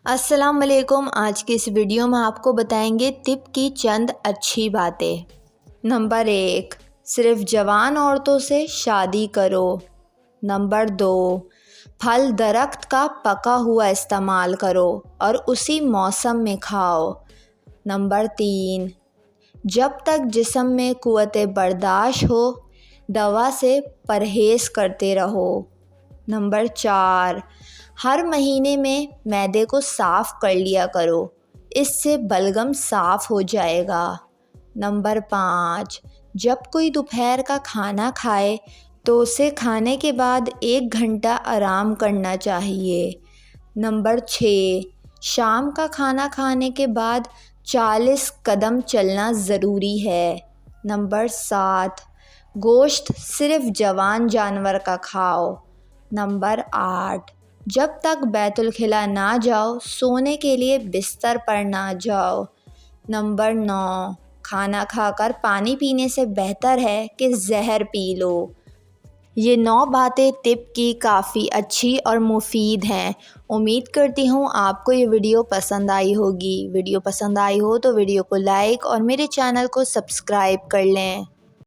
السلام علیکم۔ آج کی اس ویڈیو میں آپ کو بتائیں گے طب کی چند اچھی باتیں۔ نمبر 1، صرف جوان عورتوں سے شادی کرو۔ نمبر 2، پھل درخت کا پکا ہوا استعمال کرو اور اسی موسم میں کھاؤ۔ نمبر 3، جب تک جسم میں قوت برداشت ہو دوا سے پرہیز کرتے رہو۔ نمبر 4، ہر مہینے میں معدے کو صاف کر لیا کرو، اس سے بلغم صاف ہو جائے گا۔ نمبر 5، جب کوئی دوپہر کا کھانا کھائے تو اسے کھانے کے بعد 1 گھنٹہ آرام کرنا چاہیے۔ نمبر 6، شام کا کھانا کھانے کے بعد 40 قدم چلنا ضروری ہے۔ نمبر 7، گوشت صرف جوان جانور کا کھاؤ۔ نمبر 8، جب تک بیت الخلا نہ جاؤ سونے کے لیے بستر پر نہ جاؤ۔ نمبر 9، کھانا کھا کر پانی پینے سے بہتر ہے کہ زہر پی لو۔ یہ 9 باتیں طب کی کافی اچھی اور مفید ہیں۔ امید کرتی ہوں آپ کو یہ ویڈیو پسند آئی ہوگی۔ ویڈیو پسند آئی ہو تو ویڈیو کو لائک اور میرے چینل کو سبسکرائب کر لیں۔